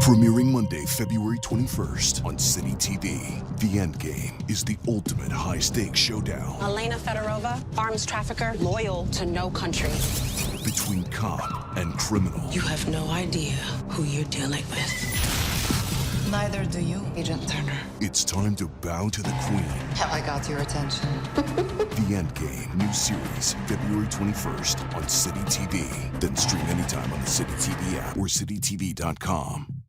Premiering Monday, February 21st on City TV. The Endgame is the ultimate high-stakes showdown Elena Fedorova, arms trafficker, loyal to no country. between cop and criminal. You have no idea who you're dealing with. Neither do you, Agent Turner. It's time to bow to the queen. Have I got your attention? The Endgame, new series, February 21st on City TV. Then stream anytime on the City TV app or citytv.com.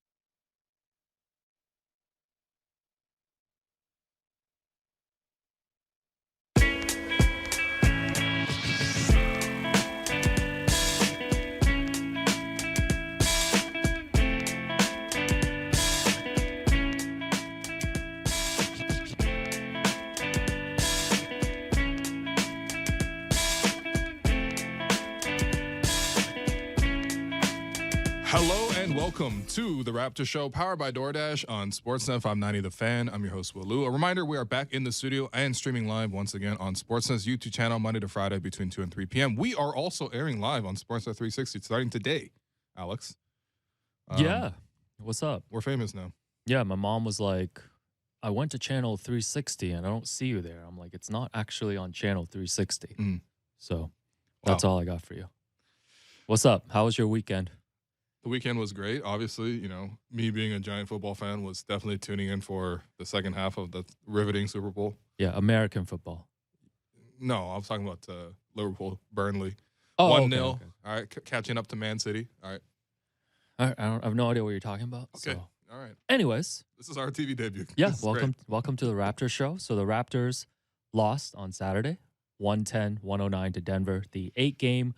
Hello and welcome to the Raptors Show, powered by DoorDash on Sportsnet 590 The Fan. I'm your host, Will Lou. A reminder, we are back in the studio and streaming live once again on Sportsnet's YouTube channel, Monday to Friday between 2 and 3 p.m. We are also airing live on Sportsnet 360 starting today, Alex. Yeah. What's up? We're famous now. Yeah, my mom was like, I went to channel 360 and I don't see you there. I'm like, it's not actually on channel 360. So that's all I got for you. What's up? How was your weekend? The weekend was great. Obviously, you know, me being a giant football fan was definitely tuning in for the second half of the riveting Super Bowl. Yeah, American football. No, I was talking about Liverpool, Burnley. Oh, 1-0. okay. All right, catching up to Man City. All right. I have no idea what you're talking about. Okay. So. All right. Anyways. This is our TV debut. Yeah, This is welcome to the Raptors Show. So the Raptors lost on Saturday, 110-109 to Denver. The 8-game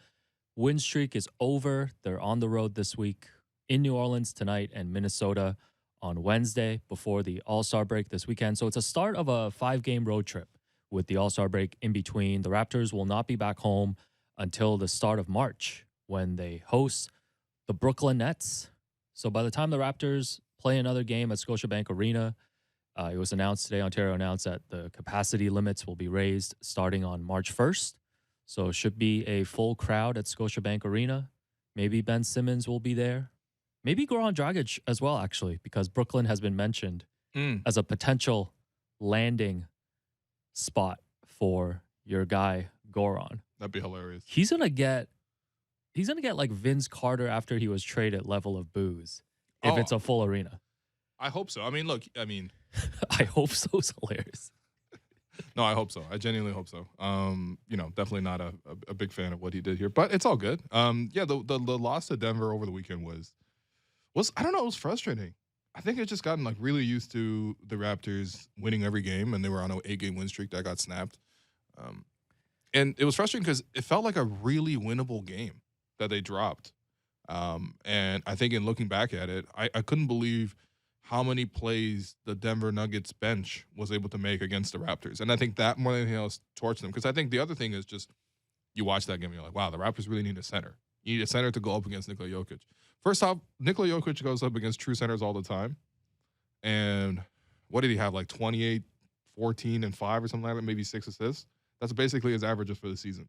win streak is over. They're on the road this week in New Orleans tonight and Minnesota on Wednesday before the All-Star break this weekend. So it's a start of a 5-game road trip with the All-Star break in between. The Raptors will not be back home until the start of March when they host the Brooklyn Nets. So by the time the Raptors play another game at Scotiabank Arena, it was announced today, Ontario announced that the capacity limits will be raised starting on March 1st. So it should be a full crowd at Scotiabank Arena. Maybe Ben Simmons will be there. Maybe Goron Draggage as well, actually, because Brooklyn has been mentioned as a potential landing spot for your guy, Goron. That'd be hilarious. He's gonna get like Vince Carter after he was traded level of booze if it's a full arena. I hope so. I mean, look, I hope so. It's hilarious. No, I hope so. I genuinely hope so. You know, definitely not a big fan of what he did here, but it's all good. Yeah, the loss to Denver over the weekend was I don't know, it was frustrating. I think I just gotten like really used to the Raptors winning every game, and they were on an 8-game win streak that got snapped. And it was frustrating because it felt like a really winnable game that they dropped. And I think in looking back at it, I couldn't believe how many plays the Denver Nuggets bench was able to make against the Raptors. And I think that more than anything else torched them. Because I think the other thing is just you watch that game and you're like, wow, the Raptors really need a center. You need a center to go up against Nikola Jokic. First off, Nikola Jokic goes up against true centers all the time. And what did he have, like 28, 14, and 5 or something like that, maybe 6 assists? That's basically his averages for the season.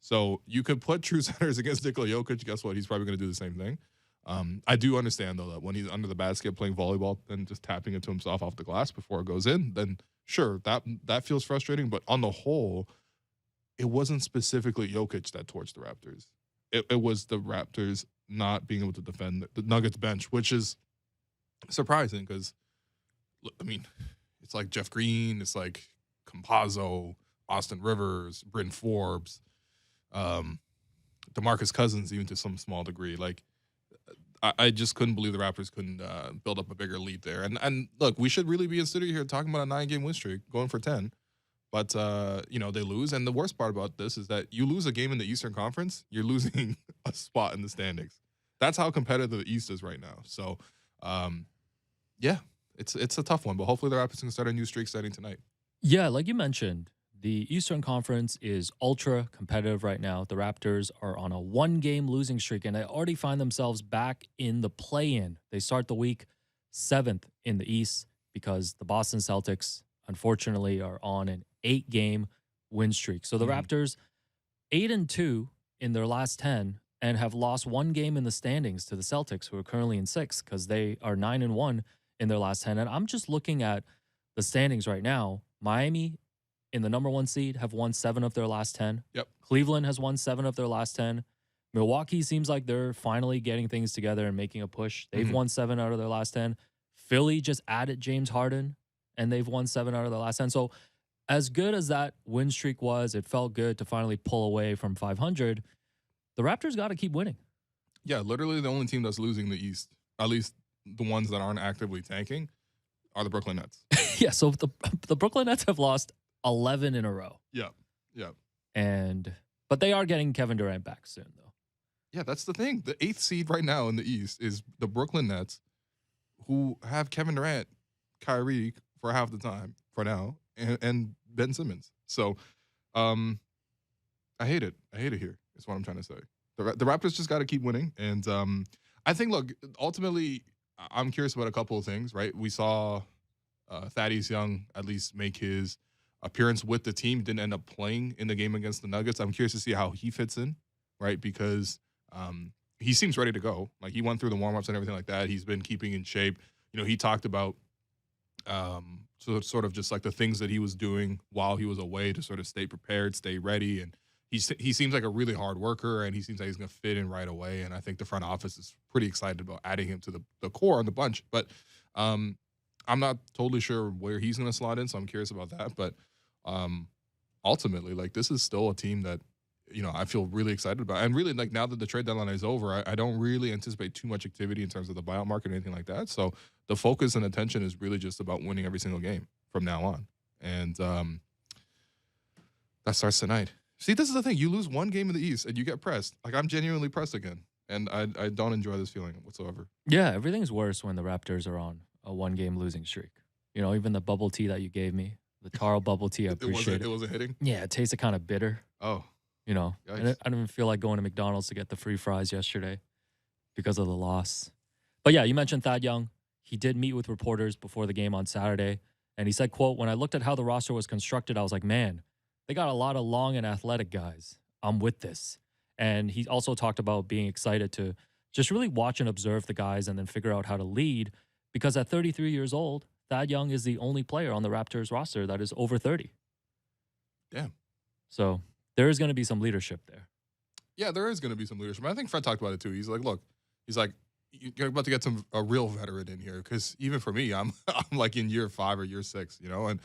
So you could put true centers against Nikola Jokic. Guess what? He's probably going to do the same thing. I do understand, though, that when he's under the basket playing volleyball and just tapping it to himself off the glass before it goes in, then sure, that feels frustrating. But on the whole, it wasn't specifically Jokic that torched the Raptors. It was the Raptors not being able to defend the Nuggets bench, which is surprising because, I mean, it's like Jeff Green, it's like Campazzo, Austin Rivers, Bryn Forbes, DeMarcus Cousins, even to some small degree. Like, I just couldn't believe the Raptors couldn't build up a bigger lead there. And look, we should really be in studio here talking about a 9-game win streak, going for 10. But, you know, they lose. And the worst part about this is that you lose a game in the Eastern Conference, you're losing a spot in the standings. That's how competitive the East is right now. So, yeah, it's a tough one. But hopefully the Raptors can start a new streak starting tonight. Yeah, like you mentioned, the Eastern Conference is ultra competitive right now. The Raptors are on a 1-game losing streak, and they already find themselves back in the play-in. They start the week 7th in the East because the Boston Celtics, unfortunately, are on an 8-game win streak. So the Raptors, 8-2 in their last 10, and have lost one game in the standings to the Celtics, who are currently in 6th, because they are 9-1 in their last 10. And I'm just looking at the standings right now. Miami, in the number 1 seed, have won 7 of their last 10. Yep. Cleveland has won 7 of their last 10. Milwaukee seems like they're finally getting things together and making a push. They've won 7 out of their last 10. Philly just added James Harden, and they've won 7 out of their last 10. So as good as that win streak was, it felt good to finally pull away from 500. The Raptors got to keep winning. Yeah, literally the only team that's losing the East, at least the ones that aren't actively tanking, are the Brooklyn Nets. Yeah, so the Brooklyn Nets have lost 11 in a row. Yeah, yeah. But they are getting Kevin Durant back soon, though. Yeah, that's the thing. The 8th seed right now in the East is the Brooklyn Nets, who have Kevin Durant, Kyrie for half the time for now, and Ben Simmons. So, I hate it. I hate it here. Is what I'm trying to say. The Raptors just got to keep winning, and I think, look, ultimately, I'm curious about a couple of things. Right, we saw Thaddeus Young at least make his appearance with the team. Didn't end up playing in the game against the Nuggets. I'm curious to see how he fits in, right? Because he seems ready to go. Like, he went through the warm-ups and everything like that. He's been keeping in shape. You know, he talked about sort of just like the things that he was doing while he was away to sort of stay prepared, stay ready. And he seems like a really hard worker, and he seems like he's going to fit in right away. And I think the front office is pretty excited about adding him to the core and the bunch. But I'm not totally sure where he's going to slot in, so I'm curious about that. But ultimately, like, this is still a team that, you know, I feel really excited about. And really, like, now that the trade deadline is over, I don't really anticipate too much activity in terms of the buyout market or anything like that. So the focus and attention is really just about winning every single game from now on. And that starts tonight. See, this is the thing. You lose one game in the East and you get pressed. Like, I'm genuinely pressed again. And I don't enjoy this feeling whatsoever. Yeah, everything's worse when the Raptors are on a one-game losing streak. You know, even the bubble tea that you gave me, the Taro bubble tea, I appreciate it. It wasn't hitting? Yeah, it tasted kind of bitter. Oh. You know, I Yikes. didn't even feel like going to McDonald's to get the free fries yesterday because of the loss. But yeah, you mentioned Thad Young. He did meet with reporters before the game on Saturday. And he said, quote, "When I looked at how the roster was constructed, I was like, man, they got a lot of long and athletic guys. I'm with this." And he also talked about being excited to just really watch and observe the guys and then figure out how to lead. Because at 33 years old, Thad Young is the only player on the Raptors roster that is over 30. Damn. So there is going to be some leadership there. Yeah, there is going to be some leadership. I think Fred talked about it too. He's like, look, you're about to get a real veteran in here, because even for me, I'm like in year 5 or year 6, you know. And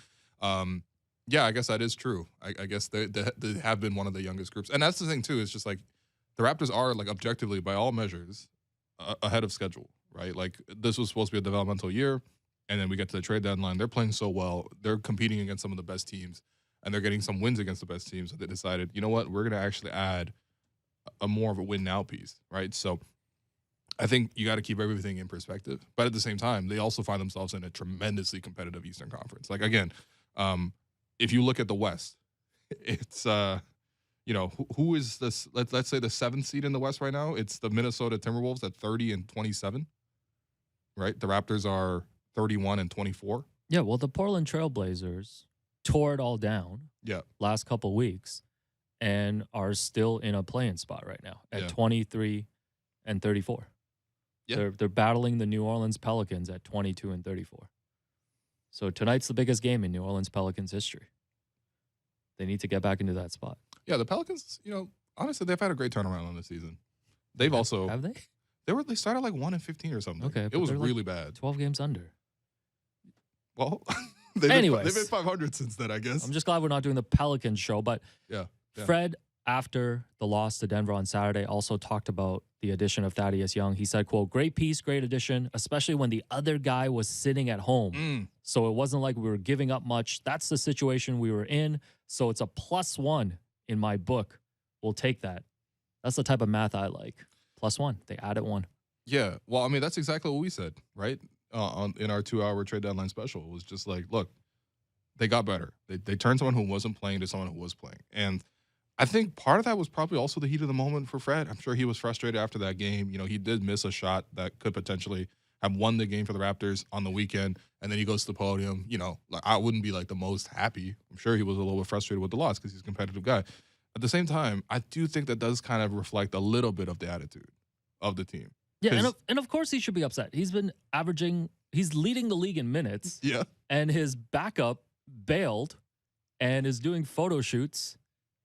yeah, I guess that is true. I guess they have been one of the youngest groups, and that's the thing too. It's just like the Raptors are, like, objectively by all measures ahead of schedule, right? Like, this was supposed to be a developmental year, and then we get to the trade deadline. They're playing so well. They're competing against some of the best teams, and they're getting some wins against the best teams. So they decided, you know what, we're going to actually add a more of a win now piece, right? So I think you got to keep everything in perspective. But at the same time, they also find themselves in a tremendously competitive Eastern Conference. Like, again, if you look at the West, it's, you know, who is this? Let's say the 7th seed in the West right now. It's the Minnesota Timberwolves at 30-27, right? The Raptors are 31-24. Yeah, well, the Portland Trailblazers tore it all down last couple weeks and are still in a play-in spot right now at 23-34. Yeah. They're battling the New Orleans Pelicans at 22-34. So tonight's the biggest game in New Orleans Pelicans history. They need to get back into that spot. Yeah, the Pelicans, you know, honestly, they've had a great turnaround on this season. They've also have they? They started like 1-15 or something. Okay, it was really like bad. 12 games under. Well, anyways, they've been 500 since then, I guess. I'm just glad we're not doing the Pelicans show. But yeah. Fred, after the loss to Denver on Saturday, also talked about the addition of Thaddeus Young. He said, quote, "Great piece, great addition, especially when the other guy was sitting at home. So it wasn't like we were giving up much. That's the situation we were in. So it's a +1 in my book. We'll take that." That's the type of math I like. +1. They added 1. Yeah. Well, I mean, that's exactly what we said, right? In our 2-hour trade deadline special. It was just like, look, they got better. They turned someone who wasn't playing to someone who was playing. And I think part of that was probably also the heat of the moment for Fred. I'm sure he was frustrated after that game. You know, he did miss a shot that could potentially have won the game for the Raptors on the weekend, and then he goes to the podium. You know, like, I wouldn't be like the most happy. I'm sure he was a little bit frustrated with the loss because he's a competitive guy. At the same time, I do think that does kind of reflect a little bit of the attitude of the team. Yeah, 'Cause- and of course he should be upset. He's leading the league in minutes, Yeah. and his backup bailed and is doing photo shoots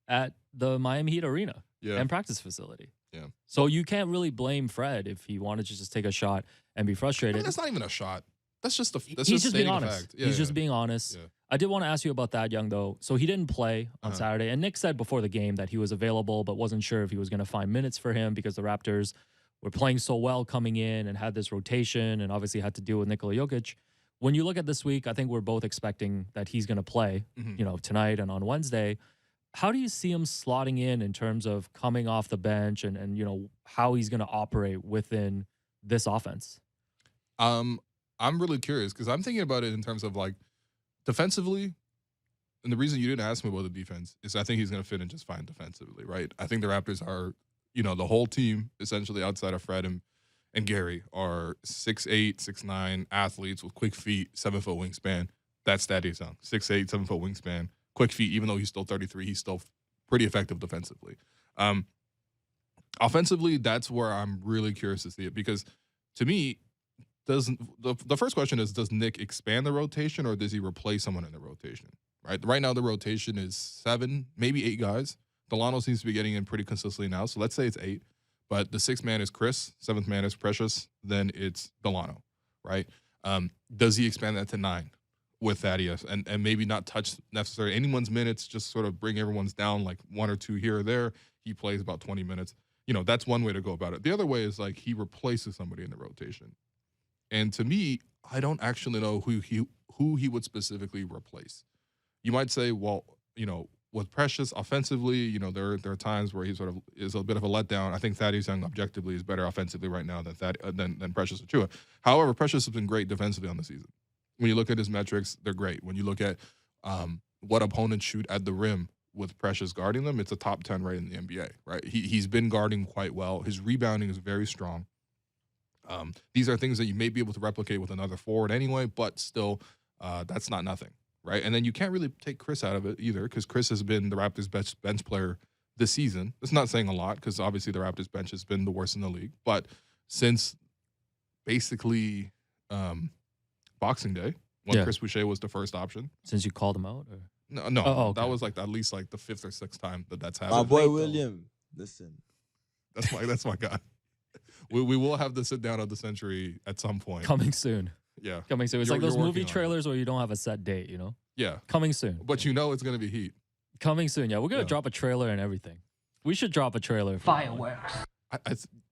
at the Miami Heat arena Yeah. and practice facility. Yeah. So you can't really blame Fred if he wanted to just take a shot and be I frustrated. mean, that's not even a shot. That's just He's just just being stating a honest. fact. Yeah, He's just yeah. being honest. Yeah. I did want to ask you about Thad Young, though. So he didn't play on Saturday. And Nick said before the game that he was available, but wasn't sure if he was going to find minutes for him because the Raptors were playing so well coming in and had this rotation and obviously had to deal with Nikola Jokic. When you look at this week, I think we're both expecting that he's going to play, tonight and on Wednesday. How do you see him slotting in terms of coming off the bench and how he's going to operate within this offense? I'm really curious because I'm thinking about it in terms of like defensively. And the reason you didn't ask me about the defense is I think he's going to fit in just fine defensively, right? I think the Raptors are, the whole team essentially outside of Fred and Gary are 6'8", 6'9" athletes with quick feet, 7-foot wingspan. That's Thaddeus Young, 6'8", 7-foot wingspan, quick feet. Even though he's still 33, he's still pretty effective defensively. Offensively, that's where I'm really curious to see it because to me, the first question is, does Nick expand the rotation or does he replace someone in the rotation? Right now, the rotation is 7, maybe 8 guys. Delano seems to be getting in pretty consistently now, so let's say it's 8. But the 6th man is Chris, 7th man is Precious, then it's Delano, right? Does he expand that to 9 with Thaddeus and maybe not touch necessarily anyone's minutes, just sort of bring everyone's down like 1 or 2 here or there? He plays about 20 minutes. That's one way to go about it. The other way is like he replaces somebody in the rotation. And to me, I don't actually know who he would specifically replace. You might say, well, with Precious offensively, there are times where he sort of is a bit of a letdown. I think Thaddeus Young objectively is better offensively right now than Precious Achiuwa. However, Precious has been great defensively on the season. When you look at his metrics, they're great. When you look at what opponents shoot at the rim with Precious guarding them, it's a top 10 rate in the NBA, right? He's been guarding quite well. His rebounding is very strong. These are things that you may be able to replicate with another forward anyway, but still, that's not nothing, right? And then you can't really take Chris out of it either because Chris has been the Raptors' best bench player this season. It's not saying a lot because obviously the Raptors' bench has been the worst in the league. But since basically Boxing Day, when Chris Boucher was the first option. Since you called him out? Or? No. Okay. That was like at least like the 5th or 6th time that's happened. My boy William, listen. That's my guy. We will have the sit down of the century at some point. Coming soon. Yeah. Coming soon. It's You're- like those you're movie working on it. trailers where you don't have a set date, Yeah. Coming soon. But it's going to be heat. Coming soon. Yeah, we're going to Yeah. drop a trailer and everything. We should drop a trailer. Fireworks.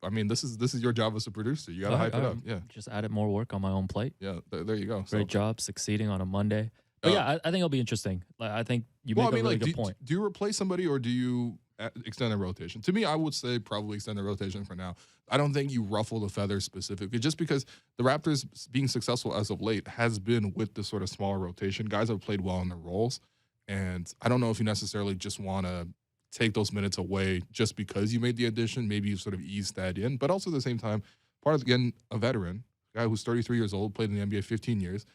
I mean, this is your job as a producer. You got to hype it up. Yeah. Just added more work on my own plate. Yeah. There you go. Great job succeeding on a Monday. But yeah, I think it'll be interesting. Like, I think you make a really good point. Do you replace somebody or do you extend the rotation? To me, I would say probably extend the rotation for now. I don't think you ruffle the feathers specifically, just because the Raptors being successful as of late has been with the sort of smaller rotation. Guys have played well in their roles, and I don't know if you necessarily just want to take those minutes away just because you made the addition. Maybe you sort of ease that in, but also at the same time, part of again a veteran, guy who's 33 years old, played in the NBA 15 years,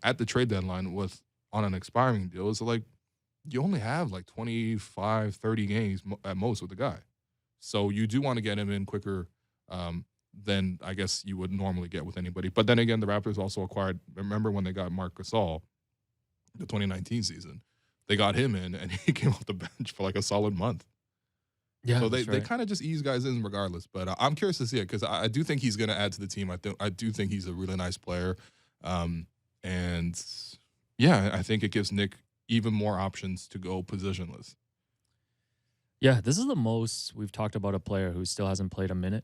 at the trade deadline on an expiring deal. It's like you only have like 25, 30 games at most with the guy. So you do want to get him in quicker than I guess you would normally get with anybody. But then again, the Raptors also acquired, remember when they got Marc Gasol, the 2019 season, they got him in and he came off the bench for like a solid month. Yeah, So they kind of just ease guys in regardless. But I'm curious to see it because I do think he's going to add to the team. I do think he's a really nice player. And yeah, I think it gives Nick even more options to go positionless. Yeah, this is the most we've talked about a player who still hasn't played a minute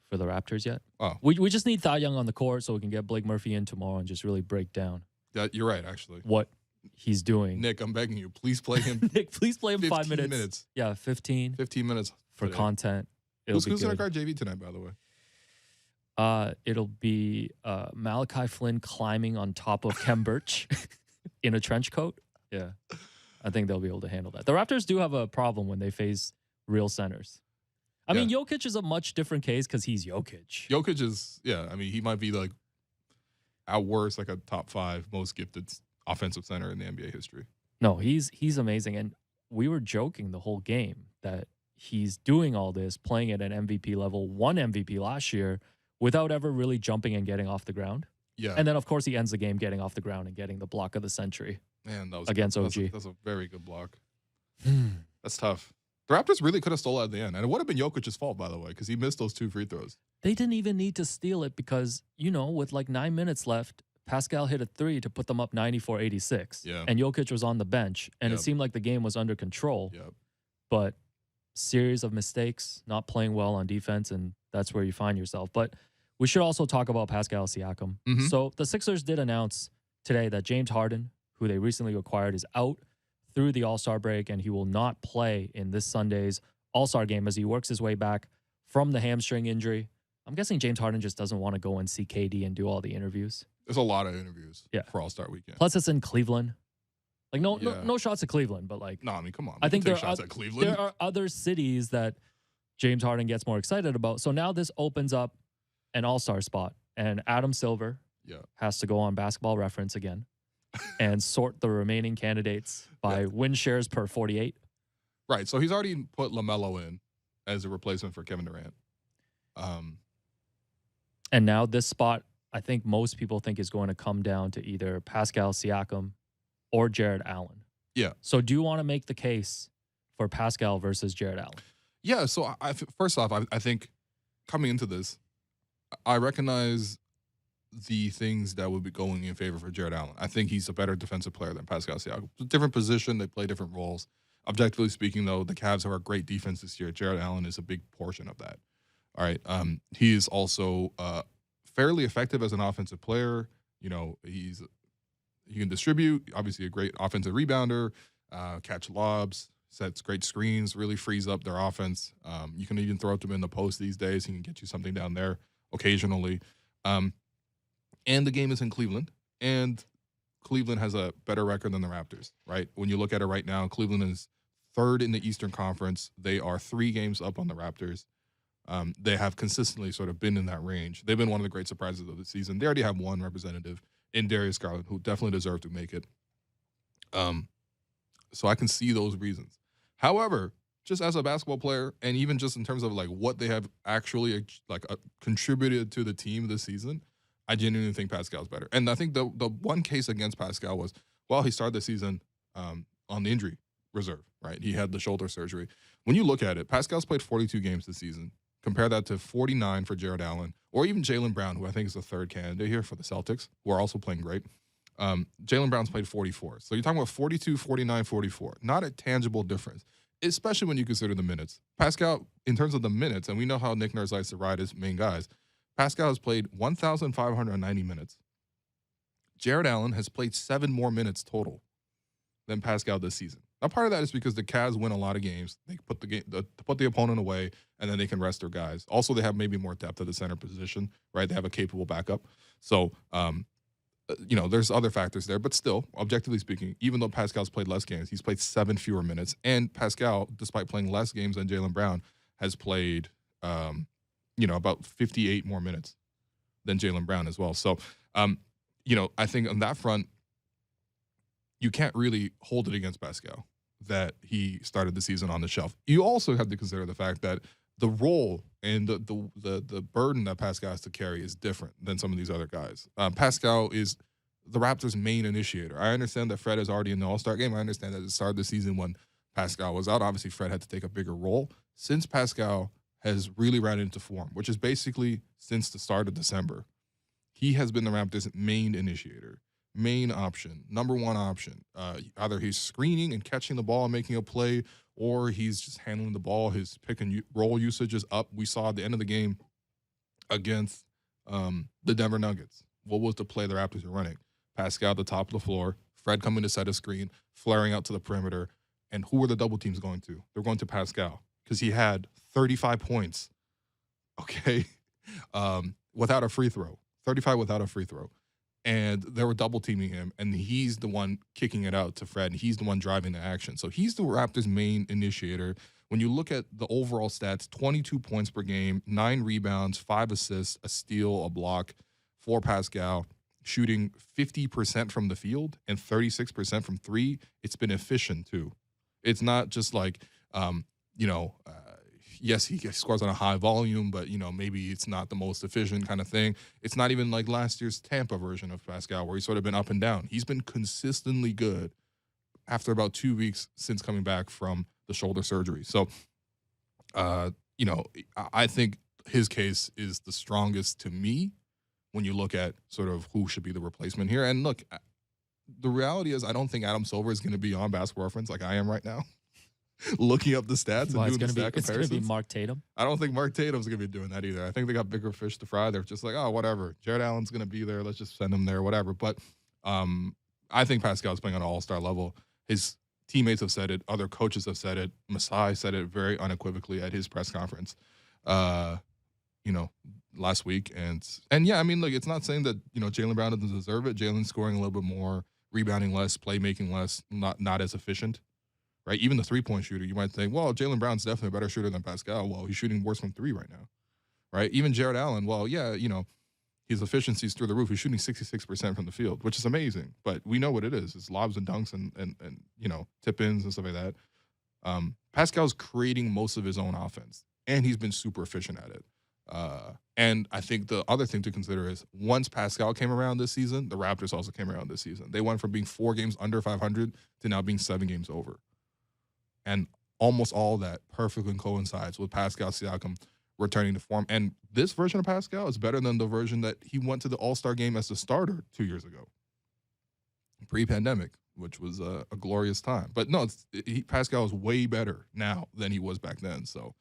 for the Raptors yet. Oh. We just need Thad Young on the court so we can get Blake Murphy in tomorrow and just really break down You're right, actually. what he's doing. Nick, I'm begging you, please play him Nick, please play him 5 15 minutes. Yeah, 15 15 minutes for today. content. Who's going to guard JV tonight, by the way? It'll be Malachi Flynn climbing on top of Kem Birch in a trench coat. Yeah, I think they'll be able to handle that. The Raptors do have a problem when they face real centers. I mean, Jokic is a much different case because he's Jokic. Jokic is, I mean, he might be like, at worst, like a top 5 most gifted offensive center in the NBA history. No, he's amazing. And we were joking the whole game that he's doing all this, playing at an MVP level, won MVP last year without ever really jumping and getting off the ground. Yeah. And then, of course, he ends the game getting off the ground and getting the block of the century. Man, that was against that's OG. That's a very good block. That's tough. The Raptors really could have stolen at the end. And it would have been Jokic's fault, by the way, because he missed those 2 free throws. They didn't even need to steal it because, with like 9 minutes left, Pascal hit a 3 to put them up 94-86. Yeah. And Jokic was on the bench. And Yep. it seemed like the game was under control. Yep. But series of mistakes, not playing well on defense, and that's where you find yourself. But we should also talk about Pascal Ciaco. Mhm. So the Sixers did announce today that James Harden, who they recently acquired, is out through the All-Star break, and he will not play in this Sunday's All-Star game as he works his way back from the hamstring injury. I'm guessing James Harden just doesn't want to go and see KD and do all the interviews. There's a lot of interviews Yeah. for All-Star Weekend. Plus, it's in Cleveland. Like, no Yeah. shots at Cleveland, but like, No, I mean, come on. I We think can there take shots are, at Cleveland. there are other cities that James Harden gets more excited about. So now this opens up an all-star spot, and Adam Silver Yeah. has to go on Basketball Reference again and sort the remaining candidates by win shares per 48. Right. So he's already put LaMelo in as a replacement for Kevin Durant. And now this spot, I think most people think is going to come down to either Pascal Siakam or Jared Allen. Yeah. So do you want to make the case for Pascal versus Jared Allen? Yeah. So first off, I think coming into this, I recognize the things that would be going in favor for Jared Allen. I think he's a better defensive player than Pascal Ciaco. Different position, they play different roles. Objectively speaking, though, the Cavs are a great defense this year. Jared Allen is a big portion of that. All right. He is also fairly effective as an offensive player. He can distribute. Obviously, a great offensive rebounder, catch lobs, sets great screens, really frees up their offense. You can even throw it to him in the post these days. He can get you something down there occasionally. And the game is in Cleveland, and Cleveland has a better record than the Raptors, right? When you look at it right now, Cleveland is 3rd in the Eastern Conference. They are 3 games up on the Raptors. They have consistently sort of been in that range. They've been one of the great surprises of the season. They already have one representative in Darius Garland, who definitely deserved to make it. So I can see those reasons. However, just as a basketball player, and even just in terms of like what they have actually contributed to the team this season, I genuinely think Pascal's better. And I think the one case against Pascal was, well, he started the season on the injury reserve, right? He had the shoulder surgery. When you look at it, Pascal's played 42 games this season. Compare that to 49 for Jared Allen, or even Jaylen Brown, who I think is the 3rd candidate here for the Celtics, who are also playing great. Jaylen Brown's played 44. So you're talking about 42, 49, 44. Not a tangible difference, especially when you consider the minutes. Pascal, in terms of the minutes, and we know how Nick Nurse likes to ride his main guys, Pascal has played 1,590 minutes. Jared Allen has played 7 more minutes total than Pascal this season. Now, part of that is because the Cavs win a lot of games. They put the opponent away, and then they can rest their guys. Also, they have maybe more depth at the center position, right? They have a capable backup. So, there's other factors there. But still, objectively speaking, even though Pascal's played less games, he's played 7 fewer minutes. And Pascal, despite playing less games than Jaylen Brown, has played about 58 more minutes than Jaylen Brown as well. So, I think on that front, you can't really hold it against Pascal that he started the season on the shelf. You also have to consider the fact that the role and the burden that Pascal has to carry is different than some of these other guys. Pascal is the Raptors' main initiator. I understand that Fred is already in the All-Star game. I understand that it started the season when Pascal was out. Obviously, Fred had to take a bigger role. Since Pascal has really ran into form, which is basically since the start of December, he has been the Raptors' main initiator, main option, number one option. Either he's screening and catching the ball and making a play, or he's just handling the ball. His pick and roll usage is up. We saw at the end of the game against the Denver Nuggets. What was the play the Raptors were running? Pascal at the top of the floor, Fred coming to set a screen, flaring out to the perimeter. And who were the double teams going to? They're going to Pascal because he had 35 points, okay, without a free throw. 35 without a free throw. And they were double teaming him, and he's the one kicking it out to Fred, and he's the one driving the action. So he's the Raptors' main initiator. When you look at the overall stats, 22 points per game, 9 rebounds, 5 assists, a steal, a block for Pascal, shooting 50% from the field and 36% from 3. It's been efficient, too. It's not just like, yes, he scores on a high volume, but, maybe it's not the most efficient kind of thing. It's not even like last year's Tampa version of Pascal where he's sort of been up and down. He's been consistently good after about 2 weeks since coming back from the shoulder surgery. So, I think his case is the strongest to me when you look at sort of who should be the replacement here. And look, the reality is I don't think Adam Silver is going to be on Basketball Reference like I am right now, looking up the stats and doing the stat comparisons. It's going to be Mark Tatum. I don't think Mark Tatum's going to be doing that either. I think they got bigger fish to fry. They're just like, oh, whatever. Jared Allen's going to be there. Let's just send him there, whatever. But I think Pascal's playing on an all-star level. His teammates have said it. Other coaches have said it. Masai said it very unequivocally at his press conference, last week. And yeah, I mean, look, it's not saying that, Jaylen Brown doesn't deserve it. Jaylen's scoring a little bit more, rebounding less, playmaking less, not as efficient, right? Even the three-point shooter, you might think, well, Jaylen Brown's definitely a better shooter than Pascal. Well, he's shooting worse from three right now, right? Even Jared Allen, well, yeah, his efficiency's through the roof. He's shooting 66% from the field, which is amazing. But we know what it is. It's lobs and dunks and tip-ins and stuff like that. Pascal's creating most of his own offense, and he's been super efficient at it. And I think the other thing to consider is once Pascal came around this season, the Raptors also came around this season. They went from being 4 games under 500 to now being 7 games over. And almost all that perfectly coincides with Pascal Ciaco returning to form. And this version of Pascal is better than the version that he went to the All-Star game as the starter 2 years ago, pre-pandemic, which was a glorious time. But no, Pascal is way better now than he was back then. So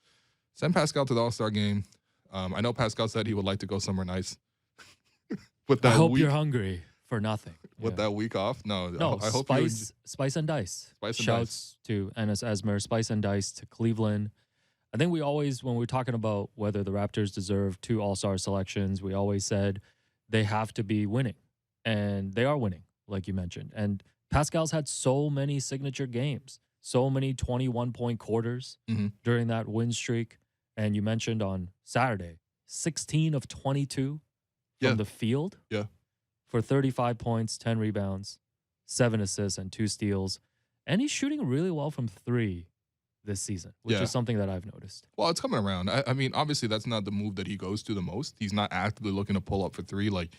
send Pascal to the All-Star game. I know Pascal said he would like to go somewhere nice. I hope you're hungry for nothing. With that week off? No, I hope Spice and Dice. Spice and Shouts to Enes Esmer, Spice and Dice to Cleveland. I think we always, when we're talking about whether the Raptors deserve 2 All-Star selections, we always said they have to be winning. And they are winning, like you mentioned. And Pascal's had so many signature games, so many 21-point quarters during that win streak. And you mentioned on Saturday, 16 of 22 from the field for 35 points, 10 rebounds, 7 assists, and 2 steals. And he's shooting really well from 3 this season, which is something that I've noticed. Well, it's coming around. I mean, obviously, that's not the move that he goes to the most. He's not actively looking to pull up for 3 like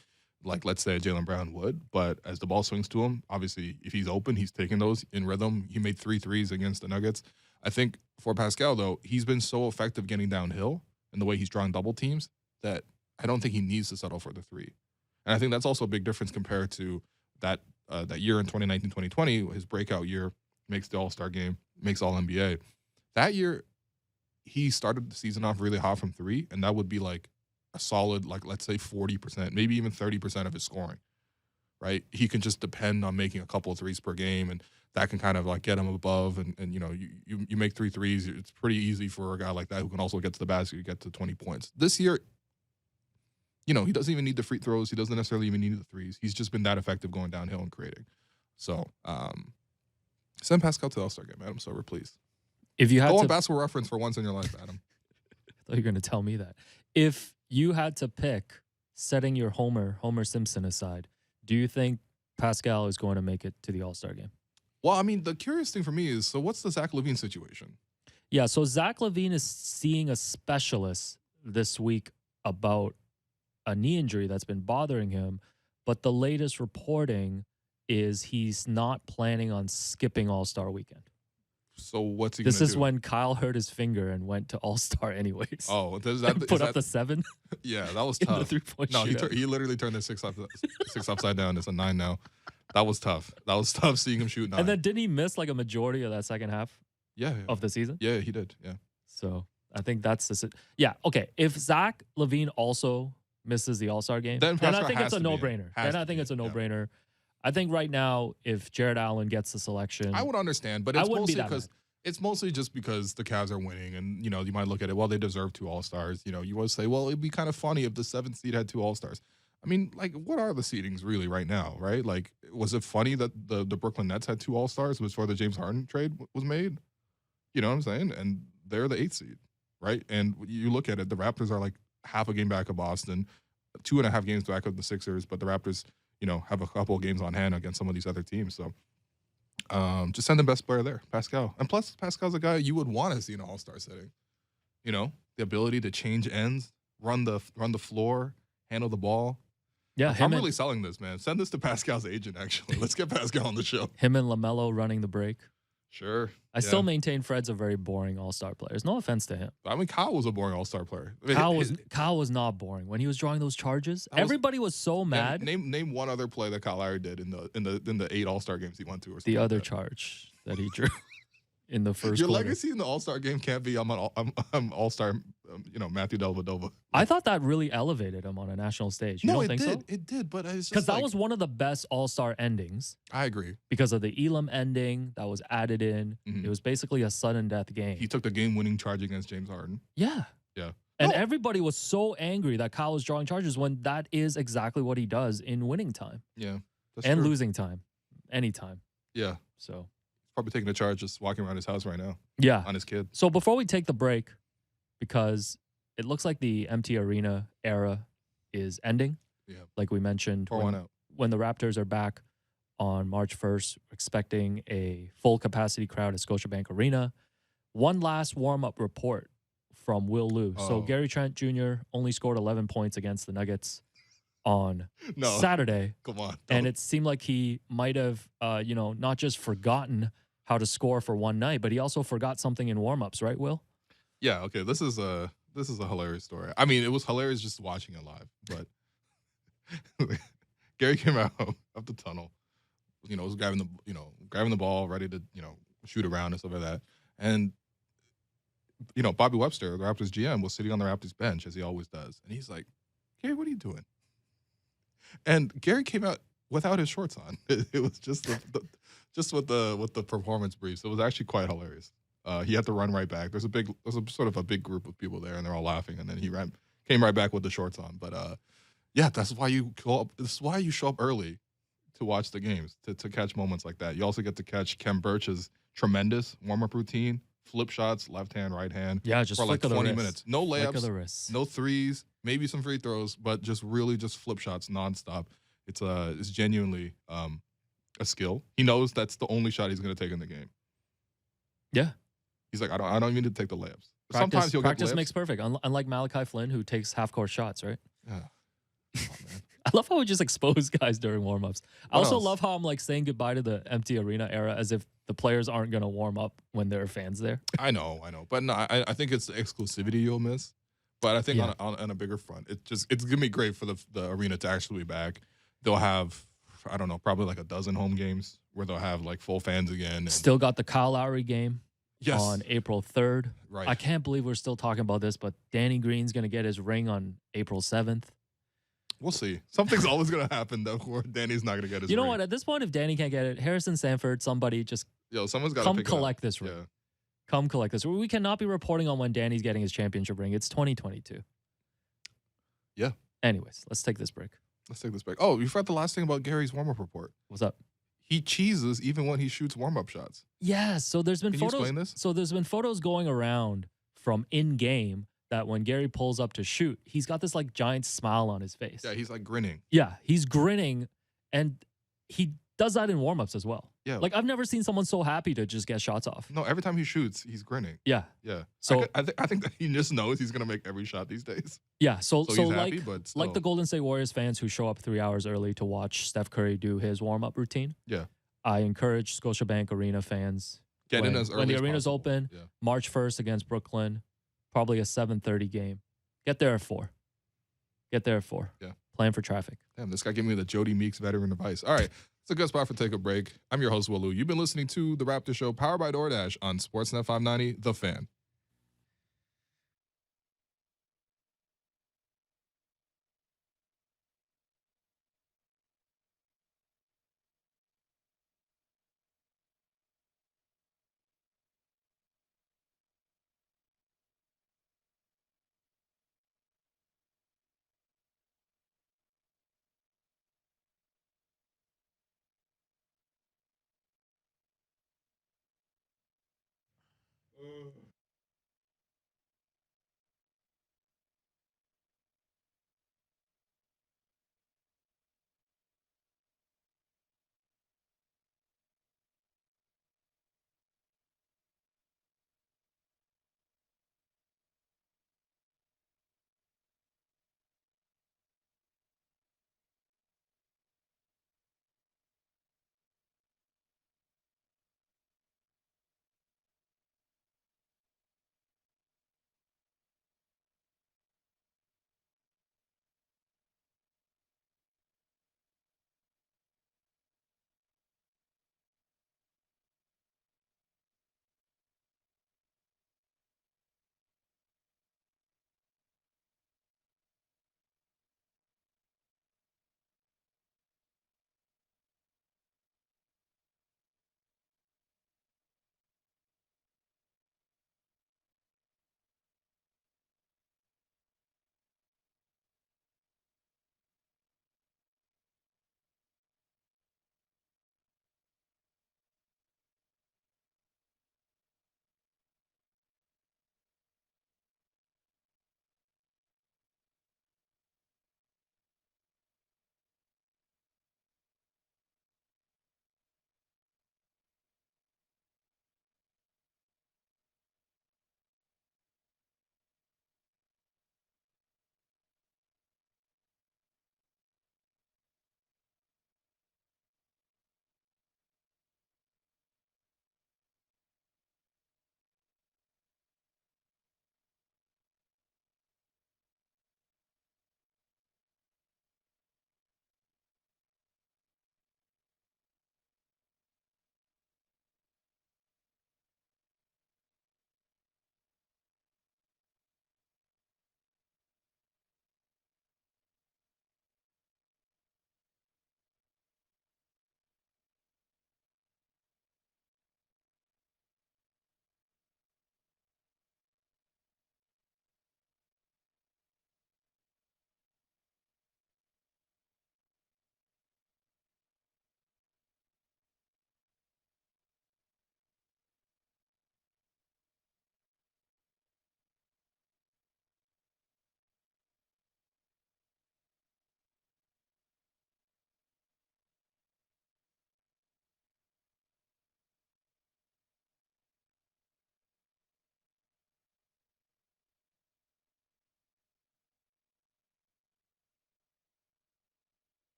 let's say Jaylen Brown would. But as the ball swings to him, obviously, if he's open, he's taking those in rhythm. He made 3 threes against the Nuggets. I think for Pascal, though, he's been so effective getting downhill and the way he's drawing double teams that I don't think he needs to settle for the 3. And I think that's also a big difference compared to that year in 2019-2020, his breakout year, makes the All-Star game, makes All-NBA. That year, he started the season off really hot from 3, and that would be like a solid, let's say 40%, maybe even 30% of his scoring, right? He can just depend on making a couple of threes per game, and that can kind of get him above. And you make 3 threes, it's pretty easy for a guy like that who can also get to the basket, get to 20 points. This year, he doesn't even need the free throws. He doesn't necessarily even need the threes. He's just been that effective going downhill and creating. So send Pascal to the All-Star game, Adam Silver, please. If you had Go on Basketball Reference for once in your life, Adam. I thought you were going to tell me that. If you had to pick, setting your Homer Simpson aside, do you think Pascal is going to make it to the All-Star game? Well, I mean, the curious thing for me is, so what's the Zach Levine situation? Yeah, so Zach Levine is seeing a specialist this week about a knee injury that's been bothering him, but the latest reporting is he's not planning on skipping All-Star weekend. So what's he going to do? This is when Kyle hurt his finger and went to All-Star anyways. Oh, put up the 7? Yeah, that was tough. The 3-point no, he literally turned the 6 upside down. It's a 9 now. That was tough. That was tough seeing him shoot 9. And then didn't he miss a majority of that second half? Yeah. Of the season? Yeah, he did. Yeah. So I think that's okay. If Zach Levine also misses the All-Star game, then I think it's a no-brainer. It's a no-brainer. I think right now, if Jared Allen gets the selection, I would understand, but it's mostly just because the Cavs are winning, and you might look at it. Well, they deserve 2 All-Stars. You would say, well, it'd be kind of funny if the 7th seed had 2 All-Stars. I mean, what are the seedings really right now, right? Was it funny that the Brooklyn Nets had 2 All-Stars before the James Harden trade was made? You know what I'm saying? And they're the 8th seed, right? And you look at it, the Raptors are half a game back of Boston, 2.5 games back of the Sixers, but the Raptors, have a couple of games on hand against some of these other teams. So Just send the best player there, Pascal. And plus, Pascal's a guy you would want to see in an all-star setting. You know, the ability to change ends, run the floor, handle the ball. Yeah, I'm really selling this, man. Send this to Pascal's agent, actually. Let's get Pascal on the show. him and LaMelo running the break. Sure. I still maintain Fred's a very boring all-star player. No offense to him. I mean, Kyle was a boring all-star player. Kyle was not boring when he was drawing those charges. Everybody was so mad. Name one other play that Kyle Lowry did in the 8 all-star games he went to, or something. The other like that. charge that he drew in the first. Your quarter. legacy in the all-star game can't be I'm all-star. Matthew Dellavedova. I thought that really elevated him on a national stage. You don't think so? It did, but it's just because that was one of the best all-star endings. I agree. Because of the Elam ending that was added in. It was basically a sudden death game. He took the game-winning charge against James Harden. Yeah. Yeah. And everybody was so angry that Kyle was drawing charges when that is exactly what he does in winning time. Yeah. And losing time. Anytime. Yeah. So probably taking a charge just walking around his house right now. Yeah. On his kid. So before we take the break, because it looks like the empty arena era is ending. Yeah. Like we mentioned, when the Raptors are back on March 1st, expecting a full capacity crowd at Scotiabank Arena. One last warm-up report from Will Liu. So Gary Trent Jr. only scored 11 points against the Nuggets on Saturday. Come on. And it seemed like he might have, not just forgotten how to score for one night, but he also forgot something in warm-ups, right, Will? Yeah, okay. This is a hilarious story. I mean, it was hilarious just watching it live, but Gary came out of the tunnel, was grabbing the ball, ready to, shoot around and stuff like that. And Bobby Webster, the Raptors GM, was sitting on the Raptors bench as he always does. And he's like, "Gary, what are you doing?" And Gary came out without his shorts on. It was just with the performance briefs. It was actually quite hilarious. He had to run right back. There's sort of a big group of people there, and they're all laughing. And then he came right back with the shorts on. But yeah, that's why you go up. This is why you show up early to watch the games, to catch moments like that. You also get to catch Kem Birch's tremendous warm-up routine, flip shots, left hand, right hand. Yeah, just for like 20 minutes. No flick of the layups, wrist. no threes, maybe some free throws, but just really just flip shots nonstop. It's genuinely a skill. He knows that's the only shot he's going to take in the game. Yeah. He's like, I don't even need to take the layups. Sometimes he'll practice get layups. makes perfect. Unlike Malachi Flynn, who takes half-court shots, right? Yeah. Come on, man. I love how we just expose guys during warm-ups. I What also else? love how I'm like saying goodbye to the empty arena era as if the players aren't going to warm up when there are fans there. I know. But no, I think it's the exclusivity you'll miss. But I think Yeah. on a bigger front, it's going to be great for the arena to actually be back. They'll have, I don't know, probably like a dozen home games where they'll have like full fans again. And Still got the Kyle Lowry game yes, on April 3rd. right. I can't believe we're still talking about this, but Danny Green's going to get his ring on April 7th. We'll see. Something's always going to happen though where Danny's not going to get his You know ring. what? At this point, if Danny can't get it, Harrison Sanford, somebody just Someone's got to come pick collect it up. this ring. Yeah. Come collect this. We cannot be reporting on when Danny's getting his championship ring. It's 2022. Yeah. Anyways, let's take this break. Let's take this break. Oh, you forgot the last thing about Gary's warm-up report. What's up? He cheeses even when he shoots warm-up shots. Yeah, so there's been Can you photos. explain this? So there's been photos going around from in-game that when Gary pulls up to shoot, he's got this like giant smile on his face. Yeah, he's like grinning. Yeah, he's grinning, and he does that in warm-ups as well. Yeah. Like I've never seen someone so happy to just get shots off. No, every time he shoots, he's grinning. Yeah. Yeah. So I think that he just knows he's gonna make every shot these days. yeah, so So he's happy, but like the still. Golden State Warriors fans who show up 3 hours early to watch Steph Curry do his warm-up routine. Yeah. I encourage Scotiabank Arena fans Get in when- as early when the as arena's possible. open. Yeah. March 1st against Brooklyn, probably a 7:30 game. Get there at 4. Get there at 4. Yeah. Plan for traffic. Damn, this guy gave me the Jody Meeks veteran advice. All right. It's a good spot for take a break. I'm your host, Will Liu. You've been listening to The Raptors Show, powered by DoorDash on Sportsnet 590, The Fan.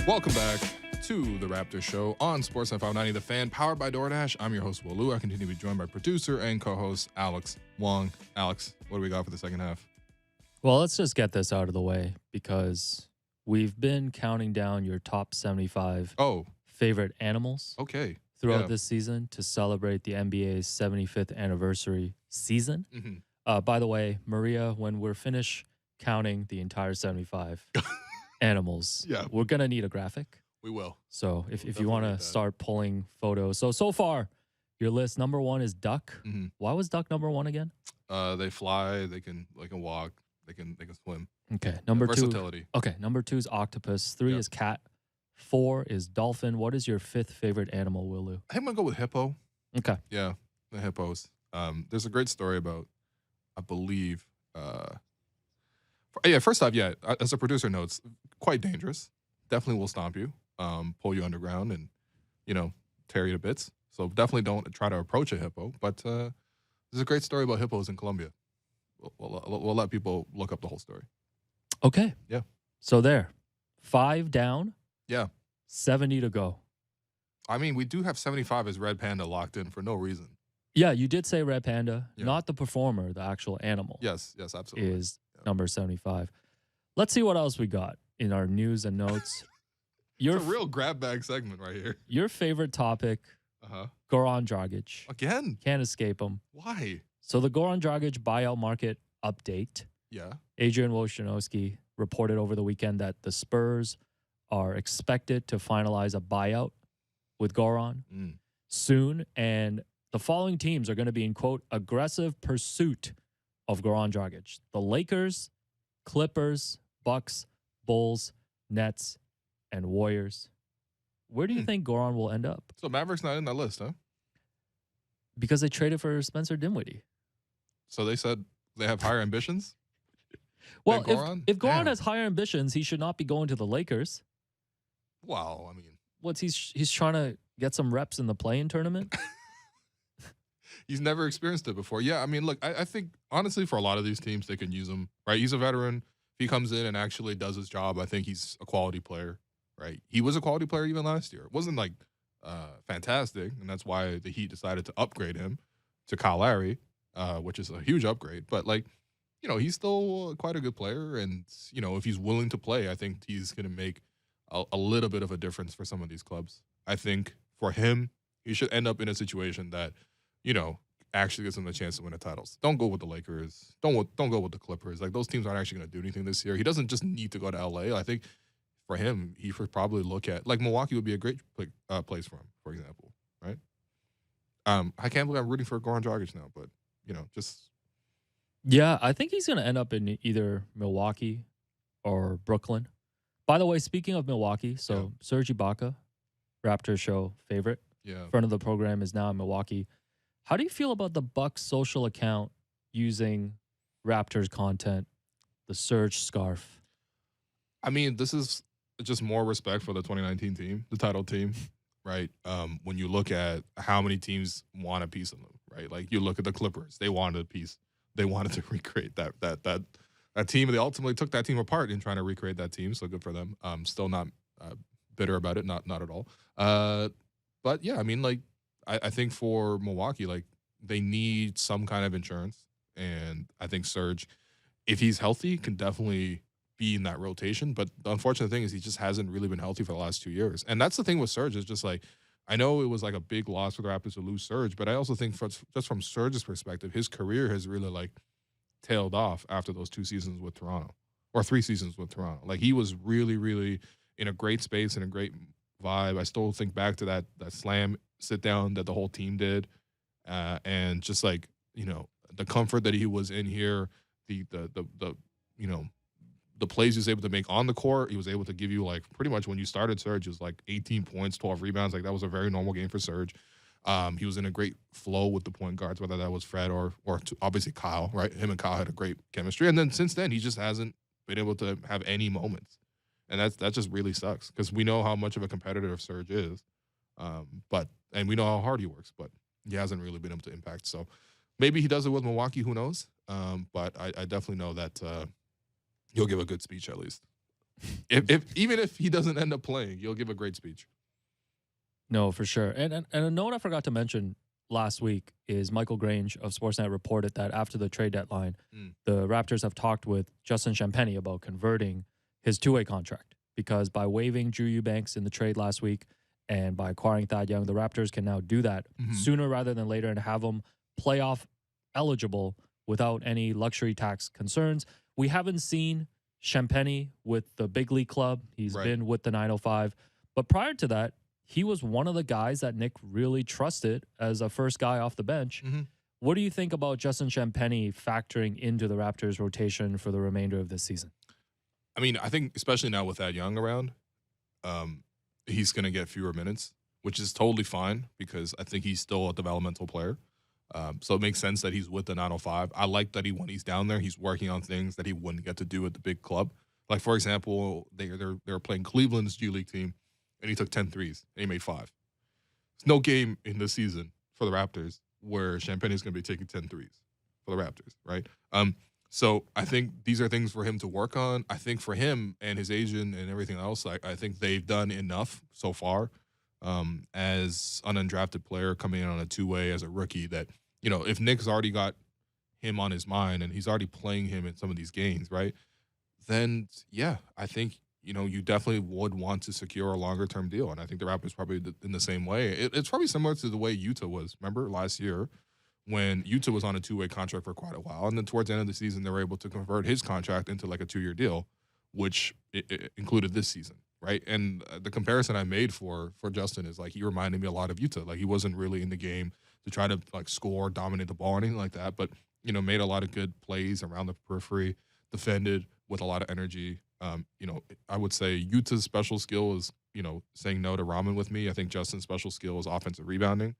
Welcome back to the Raptors Show on Sportsnet 590, The Fan, powered by DoorDash. I'm your host, Will Lou. I continue to be joined by producer and co-host Alex Wong. Alex, what do we got for the second half? Well, let's just get this out of the way because we've been counting down your top 75 favorite animals Okay. throughout this season to celebrate the NBA's 75th anniversary season. Mm-hmm. By the way, Maria, when we're finished counting the entire 75 animals, we're going to need a graphic. We will. So if you want to start pulling photos. So far, your list, number one is duck. Mm-hmm. Why was duck number one again? They fly, they can walk, they can swim. Okay, number two. Versatility. Okay, number two is octopus. Three is cat. Four is dolphin. What is your fifth favorite animal, Willu? I think I'm going to go with hippo. Okay. Yeah, the hippos. There's a great story about, I believe, first off, as a producer notes, quite dangerous. Definitely will stomp you, pull you underground, and, tear you to bits. So definitely don't try to approach a hippo. But there's a great story about hippos in Colombia. We'll let people look up the whole story. Okay. Yeah. So there, 5 down. Yeah. 70 to go. I mean, we do have 75 as Red Panda locked in for no reason. Yeah, you did say Red Panda, not the performer, the actual animal. Yes, absolutely. Is number 75. Let's see what else we got in our news and notes. It's a real grab bag segment right here. Your favorite topic, Goron Draggage. Again? Can't escape him. Why? So the Goron Draggage buyout market update. Yeah. Adrian Wojnarowski reported over the weekend that the Spurs are expected to finalize a buyout with Goron soon. And the following teams are going to be in, quote, aggressive pursuit of Goron Dragic. The Lakers, Clippers, Bucks, Bulls, Nets, and Warriors. Where do you think Goron will end up? So Maverick's not in that list, huh? Because they traded for Spencer Dinwiddie. So they said they have higher ambitions? Well, if Goron has higher ambitions, he should not be going to the Lakers. Wow, I mean. He's trying to get some reps in the play-in tournament? He's never experienced it before. Yeah, I mean, look, I think, honestly, for a lot of these teams, they can use him, right? He's a veteran. If he comes in and actually does his job, I think he's a quality player, right? He was a quality player even last year. It wasn't, like, fantastic, and that's why the Heat decided to upgrade him to Kyle Lowry, which is a huge upgrade. But, like, he's still quite a good player, and, if he's willing to play, I think he's going to make a little bit of a difference for some of these clubs. I think for him, he should end up in a situation that, actually gives him a chance to win the titles. Don't go with the Lakers. Don't go with the Clippers. Like, those teams aren't actually going to do anything this year. He doesn't just need to go to LA. I think for him, he should probably look at, like, Milwaukee would be a great place for him, for example, right? I can't believe I'm rooting for Goran Dragic now, but, just. Yeah, I think he's going to end up in either Milwaukee or Brooklyn. By the way, speaking of Milwaukee, so Serge Ibaka, Raptors Show favorite, friend of the program, is now in Milwaukee. How do you feel about the Bucks social account using Raptors content, the Serge scarf? I mean, this is just more respect for the 2019 team, the title team, right? When you look at how many teams want a piece of them, right? Like, you look at the Clippers, they wanted a piece. They wanted to recreate that team. They ultimately took that team apart in trying to recreate that team, so good for them. Still not bitter about it, not at all. But yeah, I mean, like, I think for Milwaukee, like, they need some kind of insurance, and I think Serge, if he's healthy, can definitely be in that rotation. But the unfortunate thing is he just hasn't really been healthy for the last 2 years, and that's the thing with Serge. Is just like, I know it was like a big loss for the Raptors to lose Serge, but I also think just from Serge's perspective, his career has really, like, tailed off after those 2 seasons with Toronto, or 3 seasons with Toronto. Like, he was really, really in a great space and a great vibe. I still think back to that slam sit down that the whole team did, and just, like, the comfort that he was in here, the plays he was able to make on the court. He was able to give you, like, pretty much when you started Serge, it was like 18 points, 12 rebounds. Like, that was a very normal game for Serge. He was in a great flow with the point guards, whether that was Fred or obviously Kyle, right? Him and Kyle had a great chemistry. And then since then, he just hasn't been able to have any moments. And that just really sucks, because we know how much of a competitor Serge is. And we know how hard he works, but he hasn't really been able to impact. So maybe he does it with Milwaukee, who knows? But I definitely know that he'll give a good speech at least. Even if he doesn't end up playing, you'll give a great speech. No, for sure. And a note I forgot to mention last week is Michael Grange of Sportsnet reported that after the trade deadline, the Raptors have talked with Justin Champagnie about converting his two-way contract, because by waiving Drew Eubanks in the trade last week and by acquiring Thad Young, the Raptors can now do that sooner rather than later and have him playoff eligible without any luxury tax concerns. We haven't seen Champagnie with the big league club. He's been with the 905. But prior to that, he was one of the guys that Nick really trusted as a first guy off the bench. What do you think about Justin Champagnie factoring into the Raptors' rotation for the remainder of this season? I mean, I think especially now with Thad Young around, he's going to get fewer minutes, which is totally fine because I think he's still a developmental player. So it makes sense that he's with the 905. I like that when he's down there, he's working on things that he wouldn't get to do at the big club. Like, for example, they were playing Cleveland's G League team, and he took 10 threes, and he made 5. There's no game in the season for the Raptors where Champagnie is going to be taking 10 threes for the Raptors, right? So I think these are things for him to work on. I think for him and his agent and everything else, I think they've done enough so far as an undrafted player coming in on a two-way as a rookie that, you know, if Nick's already got him on his mind and he's already playing him in some of these games, right, then, yeah, I think, you know, you definitely would want to secure a longer-term deal. And I think the Raptors probably in the same way. It's probably similar to the way Utah was. Remember last year when Utah was on a two-way contract for quite a while, and then towards the end of the season, they were able to convert his contract into like a 2-year deal, which it included this season, right? And the comparison I made for Justin is like he reminded me a lot of Utah. Like he wasn't really in the game to try to like score, dominate the ball, or anything like that, but, you know, made a lot of good plays around the periphery, defended with a lot of energy. You know, I would say Utah's special skill is, you know, saying no to ramen with me. I think Justin's special skill is offensive rebounding.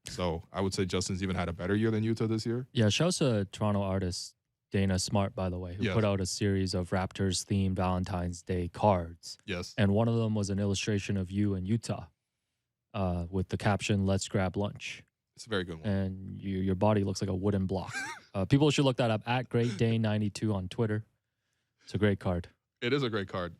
So I would say Justin's even had a better year than Utah this year. Yeah, shouts to Toronto artist Dana Smart, by the way, who put out a series of Raptors-themed Valentine's Day cards. Yes. And one of them was an illustration of you in Utah with the caption, "Let's grab lunch." It's a very good one. And your body looks like a wooden block. People should look that up at GreatDay92 on Twitter. It's a great card. It is a great card.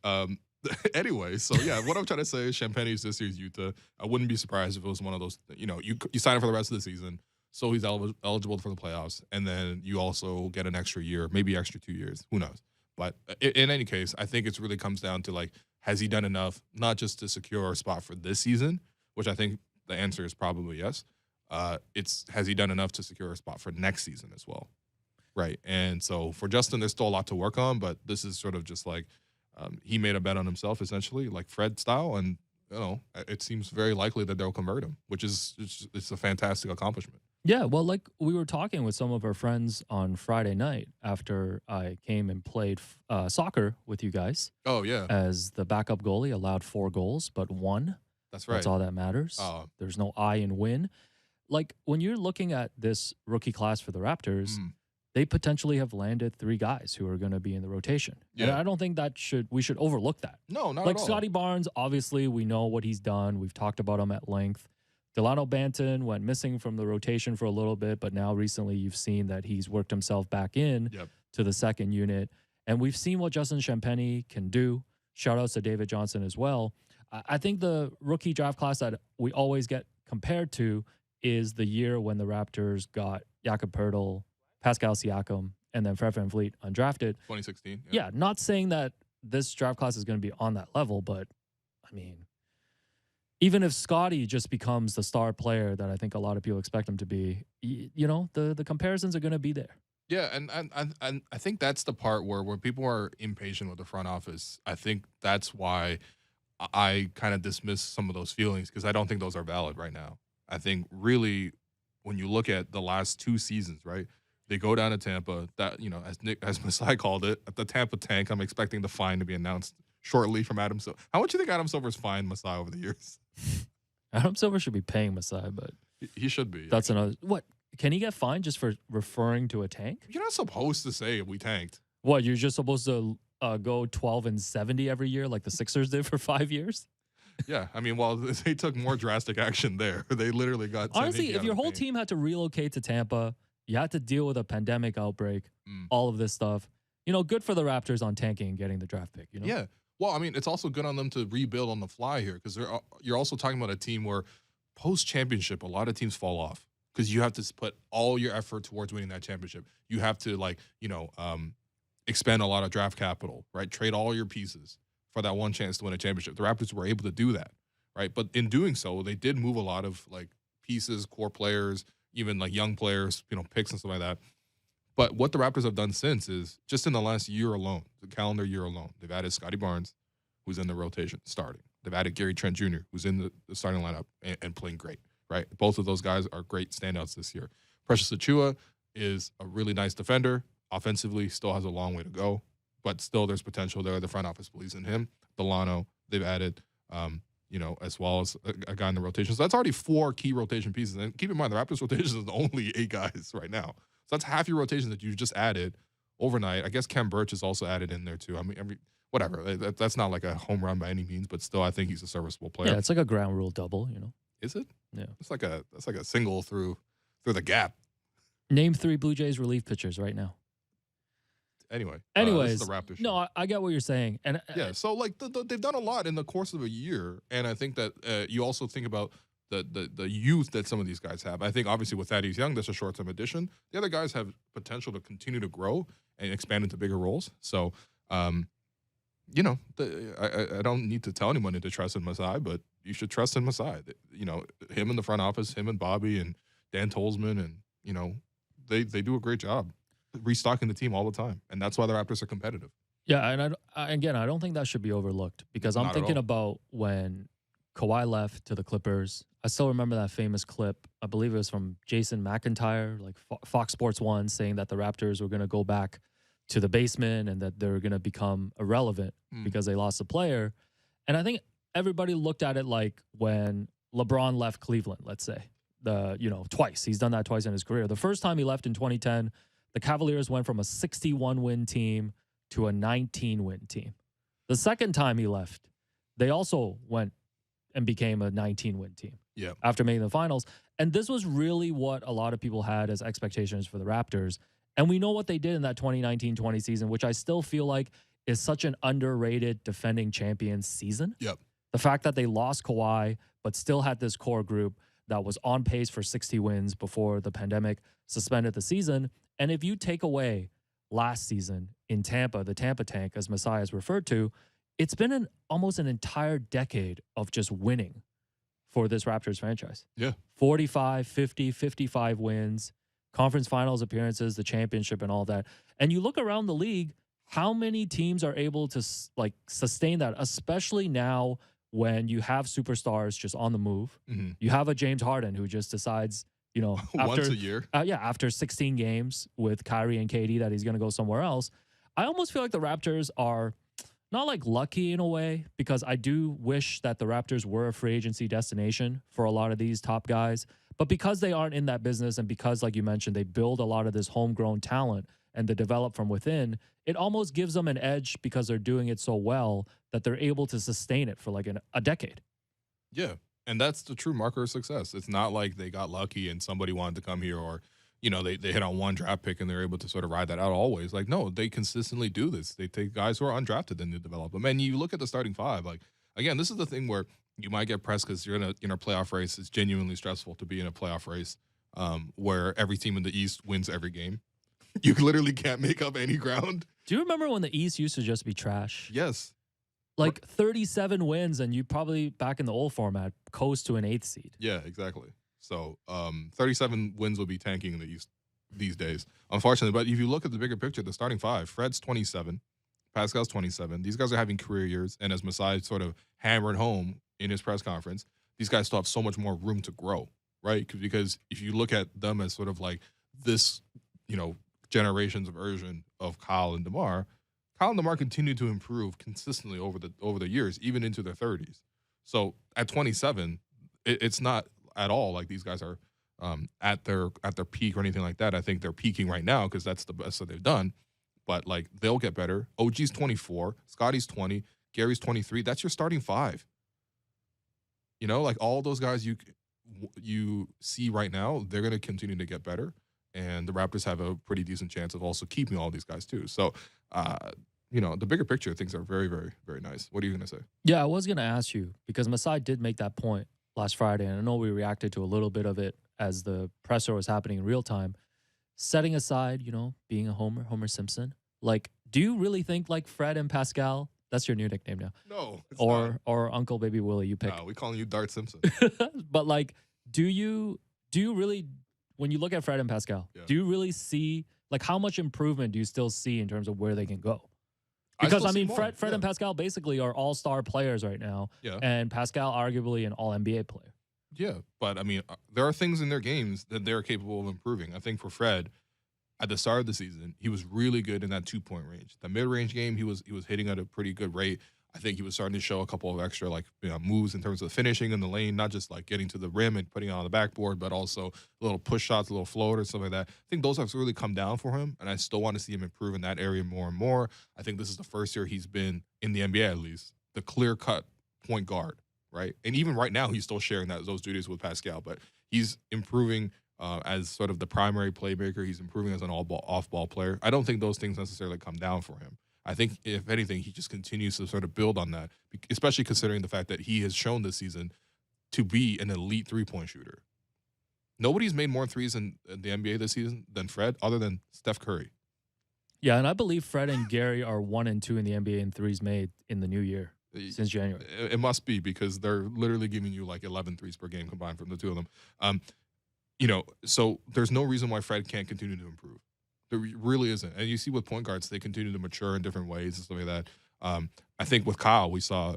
Anyway, so yeah, what I'm trying to say is Champagnie's this year's Utah. I wouldn't be surprised if it was one of those, you know, you sign him for the rest of the season, so he's eligible for the playoffs, and then you also get an extra year, maybe extra 2 years. Who knows? But in any case, I think it really comes down to, like, has he done enough, not just to secure a spot for this season, which I think the answer is probably yes. Has he done enough to secure a spot for next season as well? Right. And so for Justin, there's still a lot to work on, but this is sort of just like he made a bet on himself, essentially, like Fred style. And, you know, it seems very likely that they'll convert him, which is it's a fantastic accomplishment. Yeah, well, like we were talking with some of our friends on Friday night after I came and played soccer with you guys. Oh, yeah. As the backup goalie, allowed 4 goals, but 1. That's right. That's all that matters. Oh. There's no I in win. Like, when you're looking at this rookie class for the Raptors, they potentially have landed 3 guys who are going to be in the rotation. Yeah. And I don't think we should overlook that. No, not like at all. Scotty Barnes, obviously, we know what he's done. We've talked about him at length. Delano Banton went missing from the rotation for a little bit, but now recently you've seen that he's worked himself back in to the second unit. And we've seen what Justin Champagnie can do. Shout outs to David Johnson as well. I think the rookie draft class that we always get compared to is the year when the Raptors got Jakob Poeltl, Pascal Ciaco, and then Fred VanVleet undrafted. 2016. Yeah, not saying that this draft class is going to be on that level, but, I mean, even if Scotty just becomes the star player that I think a lot of people expect him to be, you know, the comparisons are going to be there. Yeah, and I think that's the part where people are impatient with the front office. I think that's why I kind of dismiss some of those feelings, because I don't think those are valid right now. I think really when you look at the last 2 seasons, right, they go down to Tampa. That, you know, as Masai called it, at the Tampa tank. I'm expecting the fine to be announced shortly from Adam Silver. How much do you think Adam Silver's fined Masai over the years? Adam Silver should be paying Masai, but he should be. That's another. What, can he get fined just for referring to a tank? You're not supposed to say we tanked. What, you're just supposed to go 12-70 every year like the Sixers did for 5 years? Yeah, I mean, well, they took more drastic action there. They literally got. Honestly, if your whole team had to relocate to Tampa, you had to deal with a pandemic outbreak, all of this stuff. You know, good for the Raptors on tanking and getting the draft pick. You know. Yeah. Well, I mean, it's also good on them to rebuild on the fly here because you're also talking about a team where post-championship, a lot of teams fall off because you have to put all your effort towards winning that championship. You have to, expend a lot of draft capital, right? Trade all your pieces for that one chance to win a championship. The Raptors were able to do that, right? But in doing so, they did move a lot of, pieces, core players, even, young players, picks and stuff like that. But what the Raptors have done since is just in the last year alone, the calendar year alone, they've added Scotty Barnes, who's in the rotation starting. They've added Gary Trent Jr., who's in the starting lineup and playing great, right? Both of those guys are great standouts this year. Precious Achiuwa is a really nice defender. Offensively, still has a long way to go, but still there's potential there. The front office believes in him. Delano, they've added, as well as a guy in the rotation. So that's already 4 key rotation pieces. And keep in mind, the Raptors rotation is only 8 guys right now. So that's half your rotation that you just added overnight. I guess Kem Birch is also added in there too. I mean, whatever. That's not like a home run by any means, but still, I think he's a serviceable player. Yeah, it's like a ground rule double, Is it? Yeah. It's like a single through the gap. Name 3 Blue Jays relief pitchers right now. Anyways, this is the Raptors show. No, I get what you're saying, and Yeah, so they've done a lot in the course of a year, and I think that you also think about the youth that some of these guys have. I think obviously with Thaddeus Young, that's a short-term addition. The other guys have potential to continue to grow and expand into bigger roles. So, I don't need to tell anyone to trust in Masai, but you should trust in Masai. Him in the front office, him and Bobby and Dan Tolzman, and they do a great job restocking the team all the time, and that's why the Raptors are competitive. Yeah, and I don't think that should be overlooked because I'm Not at thinking all. about when Kawhi left to the Clippers. I still remember that famous clip. I believe it was from Jason McIntyre, Fox Sports 1, saying that the Raptors were going to go back to the basement and that they were going to become irrelevant because they lost a player. And I think everybody looked at it like when LeBron left Cleveland, let's say, twice. He's done that twice in his career. The first time he left in 2010, the Cavaliers went from a 61-win team to a 19-win team. The second time he left, they also went and became a 19-win team after making the finals. And this was really what a lot of people had as expectations for the Raptors. And we know what they did in that 2019-20 season, which I still feel like is such an underrated defending champions season. Yep. The fact that they lost Kawhi, but still had this core group that was on pace for 60 wins before the pandemic suspended the season. And if you take away last season in Tampa, the Tampa tank, as Masai is referred to, it's been almost an entire decade of just winning for this Raptors franchise. Yeah. 45, 50, 55 wins, conference finals appearances, the championship and all that. And you look around the league, how many teams are able to sustain that, especially now when you have superstars just on the move. Mm-hmm. You have a James Harden who just decides, Once a year. After 16 games with Kyrie and KD that he's going to go somewhere else. I almost feel like the Raptors are not lucky in a way, because I do wish that the Raptors were a free agency destination for a lot of these top guys. But because they aren't in that business and because, like you mentioned, they build a lot of this homegrown talent and they develop from within, it almost gives them an edge because they're doing it so well that they're able to sustain it for a decade. Yeah. And that's the true marker of success. It's not like they got lucky and somebody wanted to come here, or, they hit on one draft pick and they're able to sort of ride that out always. No, they consistently do this. They take guys who are undrafted and they develop them. And you look at the starting 5, again, this is the thing where you might get pressed because you're in a playoff race. It's genuinely stressful to be in a playoff race where every team in the East wins every game. You literally can't make up any ground. Do you remember when the East used to just be trash? Yes. 37 wins, and you probably, back in the old format, coast to an 8th seed. Yeah, exactly. So 37 wins will be tanking in the East these days, unfortunately. But if you look at the bigger picture, the starting 5, Fred's 27, Pascal's 27. These guys are having career years, and as Masai sort of hammered home in his press conference, these guys still have so much more room to grow, right? Because if you look at them as sort of this, generation's version of Kyle and DeMar continued to improve consistently over the years, even into their 30s. So at 27, it's not at all like these guys are at their peak or anything like that. I think they're peaking right now because that's the best that they've done. But they'll get better. OG's 24, Scotty's 20, Gary's 23. That's your starting 5. All those guys you see right now, they're going to continue to get better. And the Raptors have a pretty decent chance of also keeping all these guys too. So the bigger picture, things are very, very, very nice. What are you going to say? Yeah, I was going to ask you because Masai did make that point last Friday, and I know we reacted to a little bit of it as the presser was happening in real time. Setting aside, being a Homer Simpson, like, do you really think like Fred and Pascal? That's your new nickname now. No, it's or Uncle Baby Willie, you pick. No, we calling you Dart Simpson. But like, do you really, when you look at Fred and Pascal, do you really see like how much improvement do you still see in terms of where they can go? Because I mean, Fred and Pascal basically are all-star players right now, and Pascal arguably an All-NBA player. Yeah, but I mean, there are things in their games that they're capable of improving. I think for Fred, at the start of the season, he was really good in that 2-point range. The mid-range game, he was hitting at a pretty good rate. I think he was starting to show a couple of extra moves in terms of finishing in the lane, not just like getting to the rim and putting it on the backboard, but also little push shots, a little floater, stuff like that. I think those have really come down for him, and I still want to see him improve in that area more and more. I think this is the first year he's been in the NBA, at least, the clear-cut point guard, right? And even right now, he's still sharing those duties with Pascal, but he's improving as sort of the primary playmaker. He's improving as an off-ball player. I don't think those things necessarily come down for him. I think, if anything, he just continues to sort of build on that, especially considering the fact that he has shown this season to be an elite three-point shooter. Nobody's made more threes in the NBA this season than Fred, other than Steph Curry. Yeah, and I believe Fred and Gary are 1 and 2 in the NBA in threes made in the new year since January. It must be, because they're literally giving you like 11 threes per game combined from the two of them. So there's no reason why Fred can't continue to improve. There really isn't. And you see with point guards, they continue to mature in different ways and stuff like that. I think with Kyle, we saw,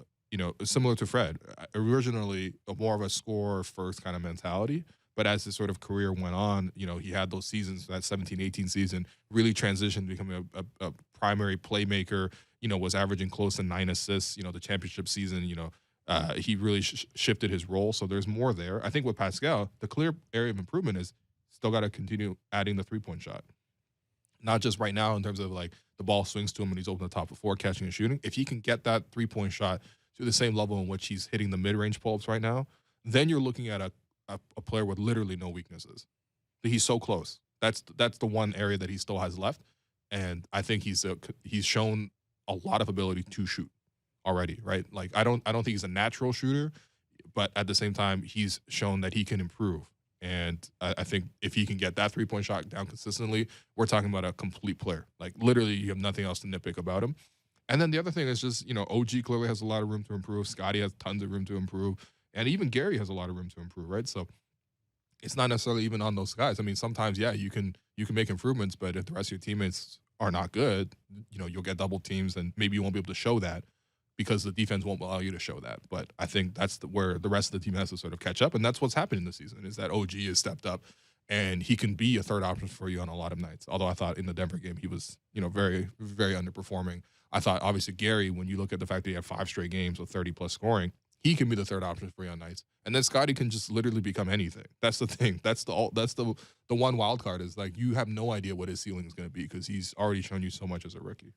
similar to Fred, originally more of a scorer first kind of mentality. But as his sort of career went on, he had those seasons, that 17-18 season, really transitioned to becoming a primary playmaker, was averaging close to 9 assists, the championship season, he really shifted his role. So there's more there. I think with Pascal, the clear area of improvement is still got to continue adding the three-point shot. Not just right now in terms of like the ball swings to him and he's open the top of 4, catching and shooting. If he can get that three-point shot to the same level in which he's hitting the mid-range pull-ups right now, then you're looking at a player with literally no weaknesses. He's so close. That's the one area that he still has left, and I think he's shown a lot of ability to shoot already. Right? Like I don't think he's a natural shooter, but at the same time he's shown that he can improve. And I think if he can get that three-point shot down consistently, we're talking about a complete player. Like, literally, you have nothing else to nitpick about him. And then the other thing is just, OG clearly has a lot of room to improve. Scotty has tons of room to improve. And even Gary has a lot of room to improve, right? So it's not necessarily even on those guys. I mean, sometimes, yeah, you can make improvements, but if the rest of your teammates are not good, you'll get double teams, and maybe you won't be able to show that, because the defense won't allow you to show that. But I think that's where the rest of the team has to sort of catch up, and that's what's happening this season, is that OG has stepped up, and he can be a third option for you on a lot of nights. Although I thought in the Denver game he was, very, very underperforming. I thought, obviously, Gary, when you look at the fact that he had 5 straight games with 30-plus scoring, he can be the third option for you on nights. And then Scotty can just literally become anything. That's the thing. That's the one wild card, is like you have no idea what his ceiling is going to be, because he's already shown you so much as a rookie.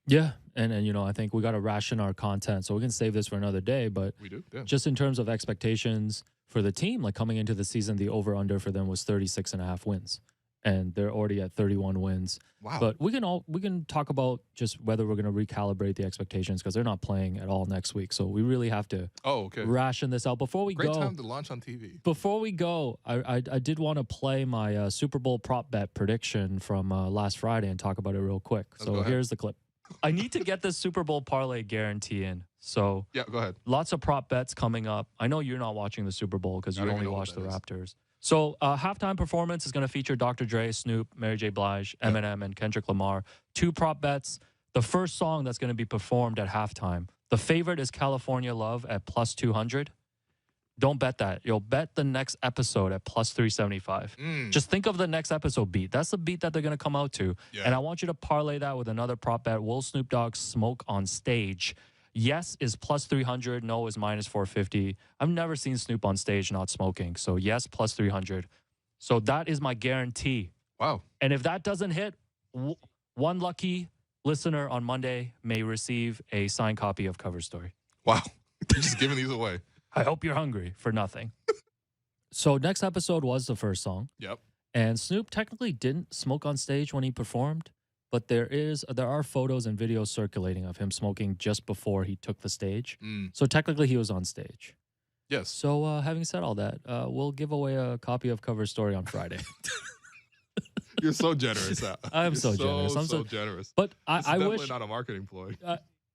Yeah, and I think we got to ration our content, so we can save this for another day. But we do, yeah. Just in terms of expectations for the team, like coming into the season, the over/under for them was 36.5 wins, and they're already at 31 wins. Wow! But we can talk about just whether we're going to recalibrate the expectations, because they're not playing at all next week, so we really have to ration this out before we go. Great time to launch on TV. Before we go, I did want to play my Super Bowl prop bet prediction from last Friday and talk about it real quick. So here's the clip. I need to get this Super Bowl parlay guarantee in. So yeah, go ahead. Lots of prop bets coming up. I know you're not watching the Super Bowl because you only watch the Raptors. So halftime performance is going to feature Dr. Dre, Snoop, Mary J. Blige, Eminem, and Kendrick Lamar. 2 prop bets. The first song that's going to be performed at halftime. The favorite is California Love at plus 200. Don't bet that. You'll bet the next episode at plus 375. Just think of the next episode beat. That's the beat that they're going to come out to. Yeah. And I want you to parlay that with another prop bet. Will Snoop Dogg smoke on stage? Yes is plus 300. No is minus 450. I've never seen Snoop on stage not smoking. So yes, plus 300. So that is my guarantee. Wow. And if that doesn't hit, one lucky listener on Monday may receive a signed copy of Cover Story. Wow. You're just giving these away. I hope you're hungry for nothing. So next episode was the first song. Yep. And Snoop technically didn't smoke on stage when he performed. but there are photos and videos circulating of him smoking just before he took the stage. So technically he was on stage. Yes. So having said all that, we'll give away a copy of Cover Story on Friday. You're so generous. I'm so generous. I'm so generous. But It's I definitely wish not a marketing ploy.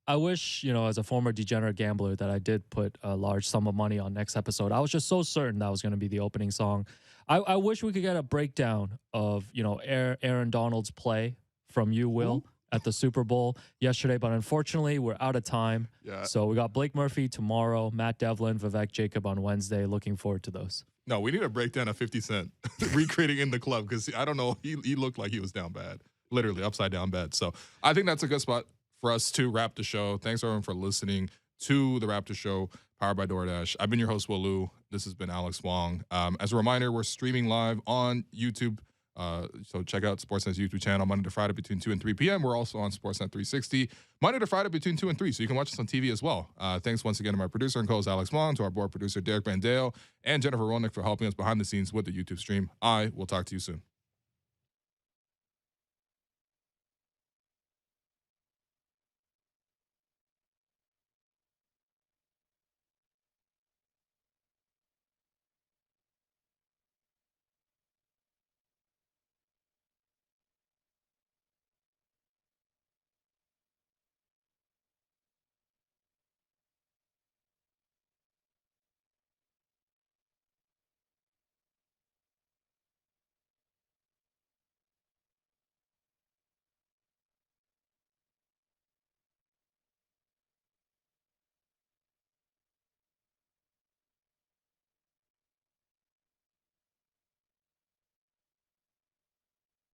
I wish, as a former degenerate gambler, that I did put a large sum of money on next episode. I was just so certain that was going to be the opening song. I wish we could get a breakdown of, Aaron Donald's play from you, Will, at the Super Bowl yesterday. But unfortunately, we're out of time. Yeah. So we got Blake Murphy tomorrow, Matt Devlin, Vivek Jacob on Wednesday. Looking forward to those. No, we need a breakdown of 50 Cent recreating in the club because I don't know. He looked like he was down bad, literally upside down bad. So I think that's a good spot for us to wrap the show. Thanks everyone for listening to the Raptors Show, powered by DoorDash. I've been your host, Will Lu. This has been Alex Wong. As a reminder, we're streaming live on YouTube. So check out Sportsnet's YouTube channel Monday to Friday between 2 and 3 p.m. We're also on Sportsnet 360 Monday to Friday between 2 and 3, so you can watch us on TV as well. Thanks once again to my producer and co-host Alex Wong, to our board producer Derek Bandale, and Jennifer Rolnick for helping us behind the scenes with the YouTube stream. I will talk to you soon.